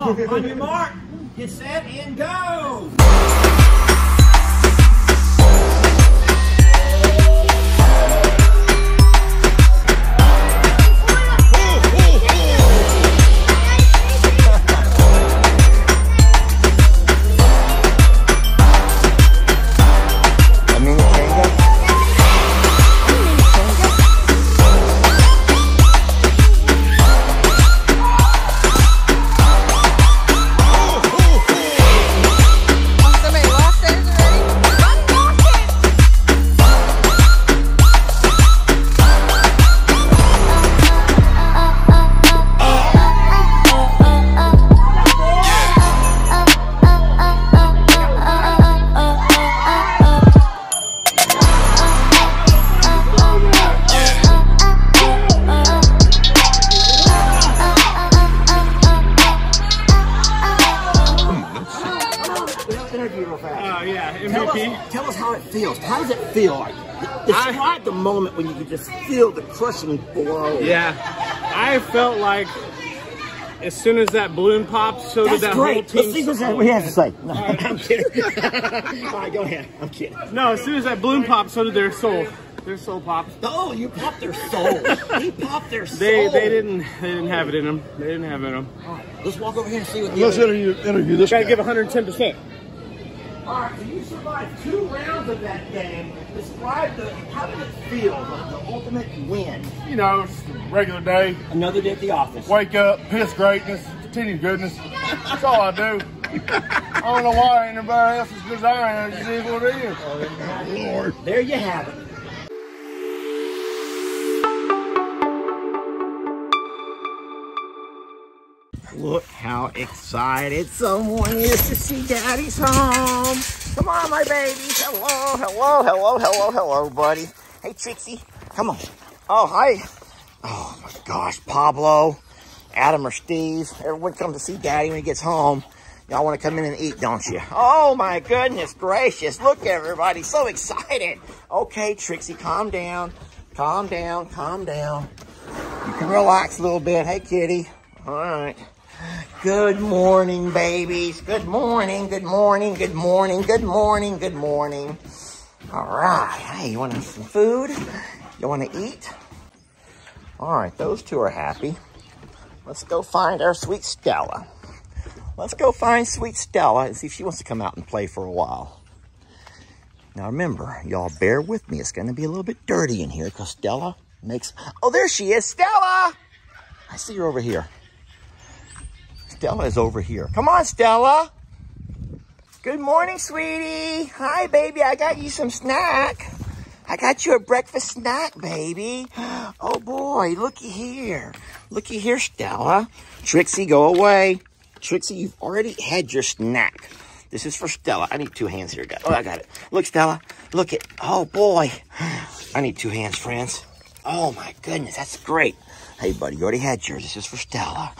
On your mark, get set, and go! Tell us how it feels. How does it feel like? Describe the moment when you could just feel the crushing blow. Yeah, I felt like as soon as that balloon popped, so did that whole team. Let's see what he has to say. No, I'm kidding. All right, go ahead. I'm kidding. No, as soon as that balloon popped, so did their soul. Their soul popped. Oh, you popped their soul. He popped their soul. They didn't have it in them. They didn't have it in them. All right, let's walk over here and see what. Let's interview this guy. Gotta give 110%. All right, so you survived 2 rounds of that game. Describe how did it feel, the ultimate win? You know, it's a regular day. Another day at the office. Wake up, piss greatness, continue goodness. That's all I do. I don't know why ain't nobody else as good as I am. It is what it is. Oh, Lord. There you have it. Look how excited someone is to see Daddy's home. Come on, my babies. Hello, hello, hello, hello, hello, buddy. Hey, Trixie, come on. Oh, hi. Oh, my gosh, Pablo, Adam, or Steve. Everyone comes to see Daddy when he gets home. Y'all want to come in and eat, don't you? Oh, my goodness gracious. Look, everybody, so excited. Okay, Trixie, calm down. Calm down, calm down. You can relax a little bit. Hey, kitty. All right. Good morning, babies. Good morning, good morning, good morning, good morning, good morning. All right. Hey, you want some food? You want to eat? All right, those two are happy. Let's go find our sweet Stella. Let's go find sweet Stella and see if she wants to come out and play for a while. Now, remember, y'all bear with me. It's going to be a little bit dirty in here because Stella makes... Oh, there she is. Stella! I see her over here. Stella is over here. Come on, Stella. Good morning, sweetie. Hi, baby. I got you some snack. I got you a breakfast snack, baby. Oh, boy. Looky here. Looky here, Stella. Trixie, go away. Trixie, you've already had your snack. This is for Stella. I need 2 hands here, guys. Oh, I got it. Look, Stella. Look it. Oh, boy. I need 2 hands, friends. Oh, my goodness. That's great. Hey, buddy, you already had yours. This is for Stella.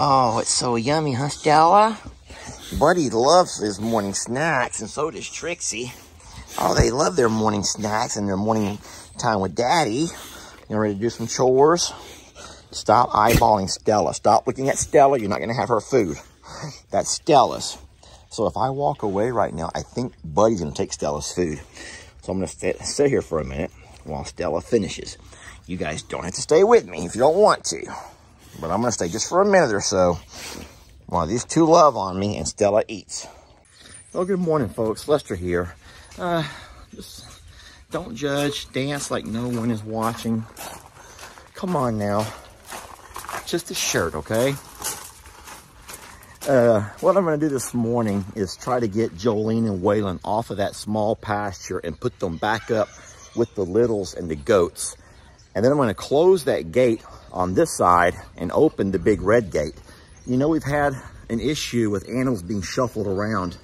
Oh, it's so yummy, huh, Stella? Buddy loves his morning snacks, and so does Trixie. Oh, they love their morning snacks and their morning time with Daddy. You ready to do some chores? Stop eyeballing Stella. Stop looking at Stella. You're not going to have her food. That's Stella's. So if I walk away right now, I think Buddy's going to take Stella's food. So I'm going to sit here for a minute while Stella finishes. You guys don't have to stay with me if you don't want to. But I'm going to stay just for a minute or so while these two love on me and Stella eats. Well, good morning, folks. Lester here. Just don't judge. Dance like no one is watching. Come on now. Just a shirt, okay? What I'm going to do this morning is try to get Jolene and Waylon off of that small pasture and put them back up with the littles and the goats. And then I'm going to close that gate on this side and open the big red gate. You know, we've had an issue with animals being shuffled around.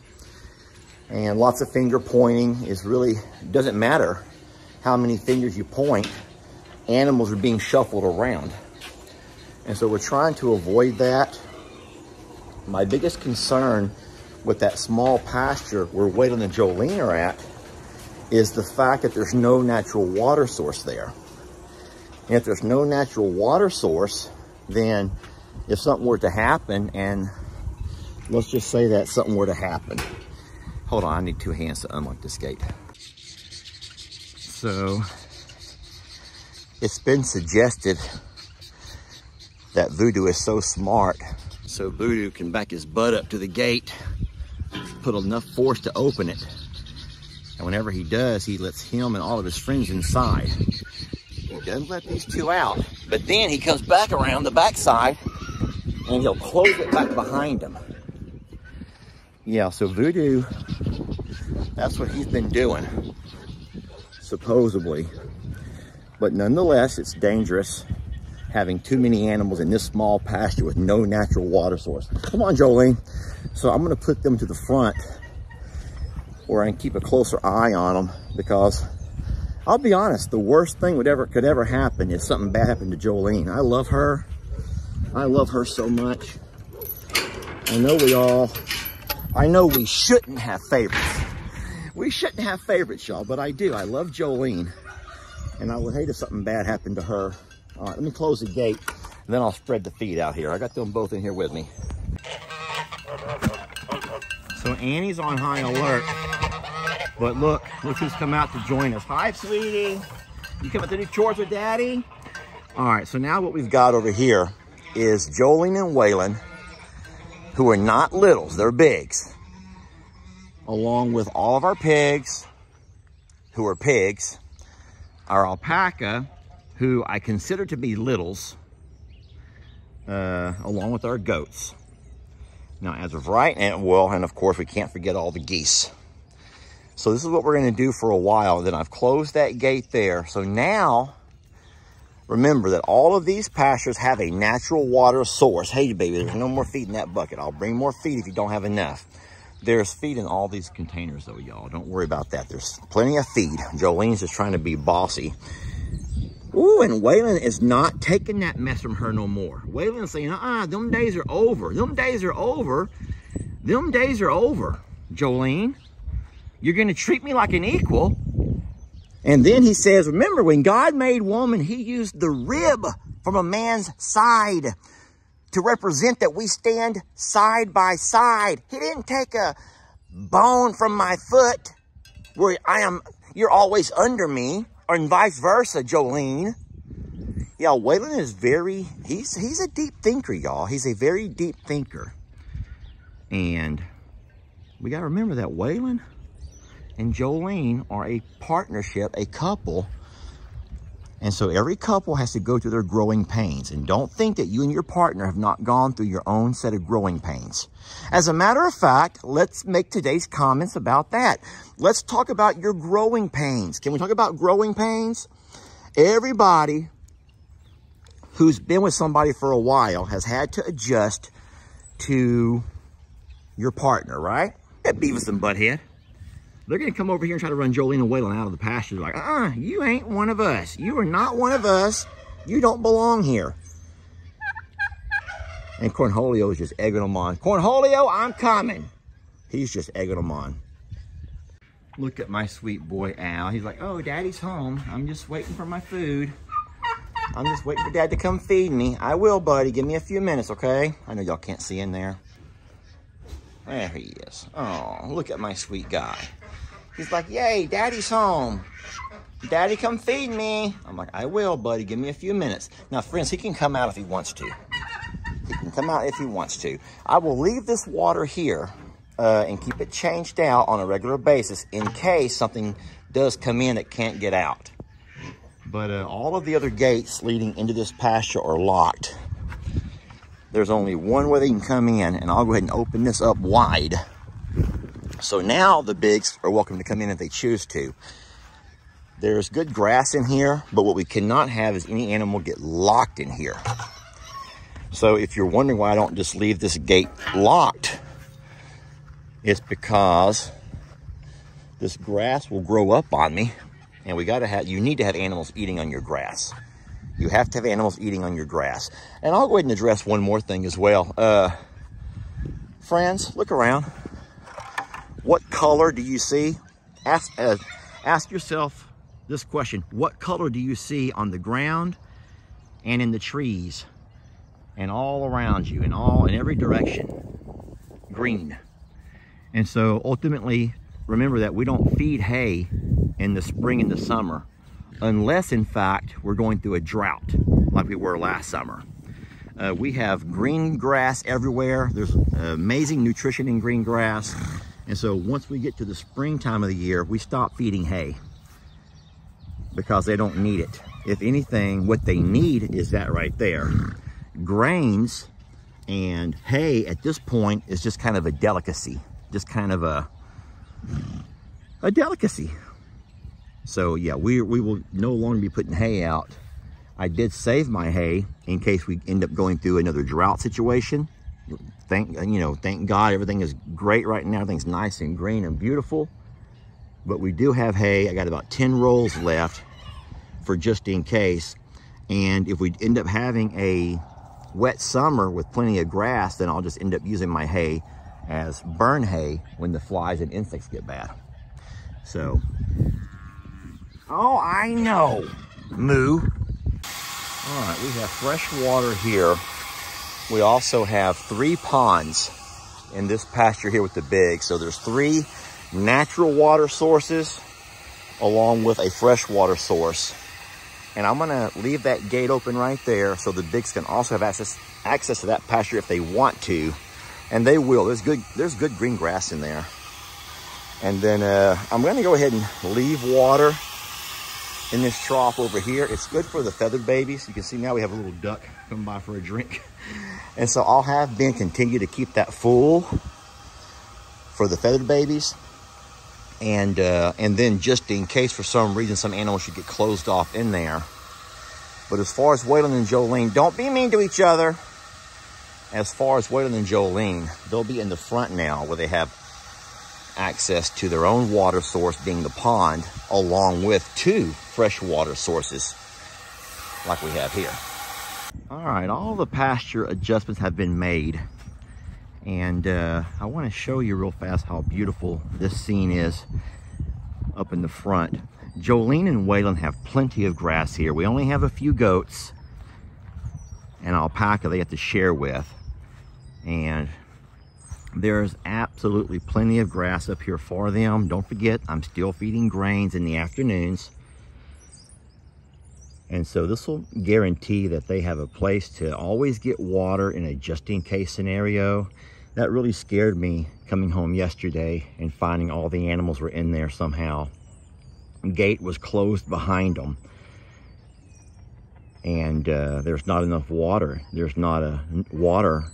And lots of finger pointing is really, doesn't matter how many fingers you point. Animals are being shuffled around. And so we're trying to avoid that. My biggest concern with that small pasture where Waylon and Jolene are at is the fact that there's no natural water source there. And if there's no natural water source, then if something were to happen and let's just say that something were to happen. Hold on, I need 2 hands to unlock this gate. So, it's been suggested that Voodoo is so smart, so Voodoo can back his butt up to the gate, put enough force to open it. And whenever he does, he lets him and all of his friends inside. He doesn't let these 2 out. But then he comes back around the backside and he'll close it back behind him. Yeah, so Voodoo, that's what he's been doing, supposedly. But nonetheless, it's dangerous having too many animals in this small pasture with no natural water source. Come on, Jolene. So I'm gonna put them to the front where I can keep a closer eye on them, because I'll be honest, the worst thing could ever happen is something bad happened to Jolene. I love her. I love her so much. I know we shouldn't have favorites. We shouldn't have favorites, y'all, but I do. I love Jolene, and I would hate if something bad happened to her. All right, let me close the gate, and then I'll spread the feed out here. I got them both in here with me. So Annie's on high alert, but look who's come out to join us. Hi, sweetie. You coming to do chores with Daddy? All right, so now what we've got over here is Jolene and Waylon, who are not littles, they're bigs, along with all of our pigs, who are pigs, our alpaca, who I consider to be littles, along with our goats. Now, as of right, and of course, we can't forget all the geese. So this is what we're gonna do for a while. Then I've closed that gate there. So now, remember that all of these pastures have a natural water source. Hey, baby, there's no more feed in that bucket. I'll bring more feed if you don't have enough. There's feed in all these containers, though, y'all. Don't worry about that. There's plenty of feed. Jolene's just trying to be bossy. Ooh, and Waylon is not taking that mess from her no more. Waylon's saying, them days are over. Them days are over. Them days are over, Jolene. You're going to treat me like an equal. And then he says, remember, when God made woman, he used the rib from a man's side to represent that we stand side by side. He didn't take a bone from my foot where you're always under me, or vice versa, Jolene. Yeah, Waylon is he's a deep thinker, y'all. He's a very deep thinker. And we got to remember that Waylon and Jolene are a partnership, a couple. And so every couple has to go through their growing pains. And don't think that you and your partner have not gone through your own set of growing pains. As a matter of fact, let's make today's comments about that. Let's talk about your growing pains. Can we talk about growing pains? Everybody who's been with somebody for a while has had to adjust to your partner, right? That Beavis and Butthead. They're going to come over here and try to run Jolene and Waylon out of the pasture. Like, you ain't one of us. You are not one of us. You don't belong here. And Cornholio is just egging them on. Cornholio, I'm coming. He's just egging them on. Look at my sweet boy, Al. He's like, oh, Daddy's home. I'm just waiting for my food. I'm just waiting for Dad to come feed me. I will, buddy. Give me a few minutes, okay? I know y'all can't see in there. There he is. Oh, look at my sweet guy. He's like, yay, Daddy's home. Daddy, come feed me. I'm like, I will, buddy. Give me a few minutes. Now, friends, he can come out if he wants to. He can come out if he wants to. I will leave this water here and keep it changed out on a regular basis in case something does come in that can't get out. But all of the other gates leading into this pasture are locked. There's only one way they can come in, and I'll go ahead and open this up wide. So now the bigs are welcome to come in if they choose to. There's good grass in here, but what we cannot have is any animal get locked in here. So if you're wondering why I don't just leave this gate locked, it's because this grass will grow up on me, and you need to have animals eating on your grass. You have to have animals eating on your grass. And I'll go ahead and address one more thing as well. Friends, look around. What color do you see? Ask yourself this question. What color do you see on the ground and in the trees and all around you and in every direction? green. And so ultimately, remember that we don't feed hay in the spring and the summer, unless in fact we're going through a drought like we were last summer. We have green grass everywhere. There's amazing nutrition in green grass. And so once we get to the springtime of the year, we stop feeding hay because they don't need it. If anything, what they need is that right there. Grains and hay at this point is just kind of a delicacy, just kind of a delicacy. So yeah, we will no longer be putting hay out. I did save my hay in case we end up going through another drought situation. Thank God everything is great right now. Everything's nice and green and beautiful. But we do have hay. I got about 10 rolls left for just in case. And if we end up having a wet summer with plenty of grass, then I'll just end up using my hay as burn hay when the flies and insects get bad. So, oh, I know, Moo. All right, we have fresh water here. We also have 3 ponds in this pasture here with the big. So there's 3 natural water sources along with a freshwater source. And I'm gonna leave that gate open right there so the bigs can also have access to that pasture if they want to. And they will. There's good green grass in there. And then I'm gonna go ahead and leave water in this trough over here. It's good for the feathered babies. You can see now we have a little duck coming by for a drink. And so I'll have Ben continue to keep that full for the feathered babies. And then just in case for some reason some animals should get closed off in there. But as far as Waylon and Jolene, don't be mean to each other. As far as Waylon and Jolene, they'll be in the front now where they have access to their own water source, being the pond, along with 2 freshwater sources like we have here. All right, all the pasture adjustments have been made. And I want to show you real fast how beautiful this scene is up in the front. Jolene and Waylon have plenty of grass here. We only have a few goats and alpaca they have to share with. And there's absolutely plenty of grass up here for them. Don't forget, I'm still feeding grains in the afternoons. And so this will guarantee that they have a place to always get water in a just-in-case scenario. That really scared me coming home yesterday and finding all the animals were in there somehow. The gate was closed behind them. And there's not enough water. There's not a water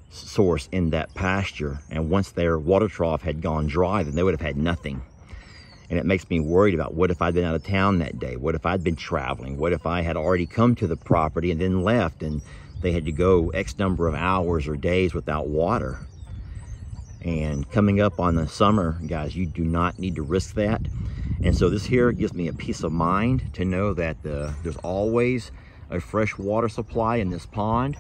source in that pasture. And once their water trough had gone dry, then they would have had nothing. And it makes me worried about what if I'd been out of town that day? What if I'd been traveling? What if I had already come to the property and then left and they had to go X number of hours or days without water? And coming up on the summer, guys, you do not need to risk that. And so this here gives me a peace of mind to know that there's always a fresh water supply in this pond.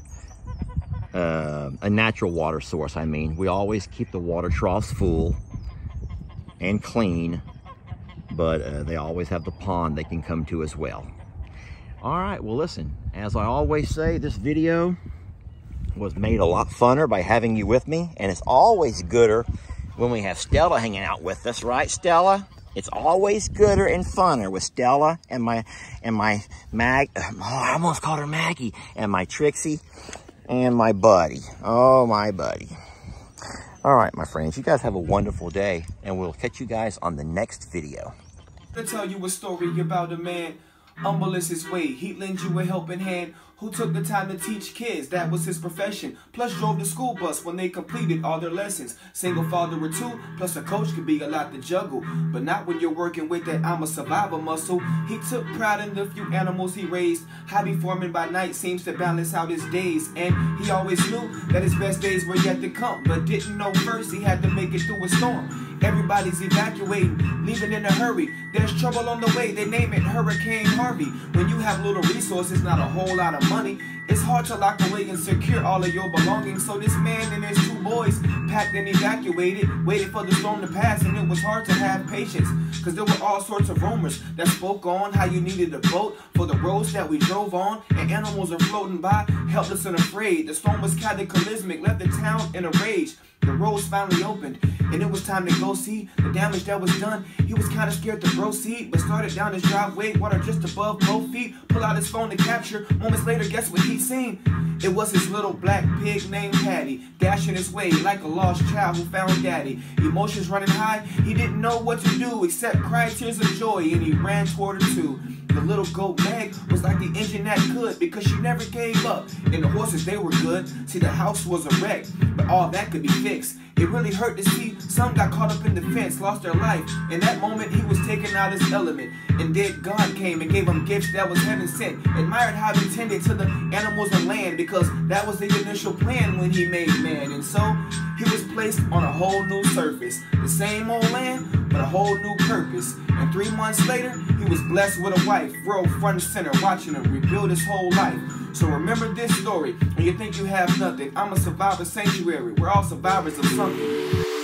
A natural water source, I mean. We always keep the water troughs full and clean, but they always have the pond they can come to as well. All right, well listen, as I always say, this video was made a lot funner by having you with me, and it's always gooder when we have Stella hanging out with us, right, Stella? It's always gooder and funner with Stella and my I almost called her Maggie, and my Trixie and my buddy. Oh, my buddy. All right, my friends, you guys have a wonderful day, and we'll catch you guys on the next video. To tell you a story about a man, humble is his way. He'd lend you a helping hand, who took the time to teach kids, that was his profession. Plus drove the school bus when they completed all their lessons. Single father or 2, plus a coach could be a lot to juggle. But not when you're working with that I'm a survivor muscle. He took pride in the few animals he raised. Hobby farming by night seems to balance out his days. And he always knew that his best days were yet to come, but didn't know first he had to make it through a storm. Everybody's evacuating, leaving in a hurry. There's trouble on the way, they name it Hurricane Harvey. When you have little resources, not a whole lot of money, it's hard to lock away and secure all of your belongings. So this man and his 2 boys packed and evacuated, waited for the storm to pass, and it was hard to have patience, cause there were all sorts of rumors that spoke on how you needed a boat for the roads that we drove on, and animals are floating by, helpless and afraid. The storm was cataclysmic, left the town in a rage. The roads finally opened, and it was time to go see the damage that was done. He was kind of scared to proceed, but started down his driveway, water just above both feet. Pull out his phone to capture. Moments later, guess what he seen? It was his little black pig named Patty, dashing his way like a lost child who found daddy. Emotions running high, he didn't know what to do except cry tears of joy, and he ran toward her too. The little goat Meg was like the engine that could, because she never gave up, and the horses, they were good. See, the house was a wreck, but all that could be fixed. It really hurt to see some got caught up in the fence, lost their life. In that moment, he was taken out his element, and then God came and gave him gifts that was heaven sent. Admired how he tended to the animals and land, because that was the initial plan when he made man. And so he was placed on a whole new surface, the same old land, but a whole new purpose. And 3 months later, he was blessed with a wife, world front and center, watching him rebuild his whole life. So remember this story when you think you have nothing. I'm a survivor sanctuary. We're all survivors of something.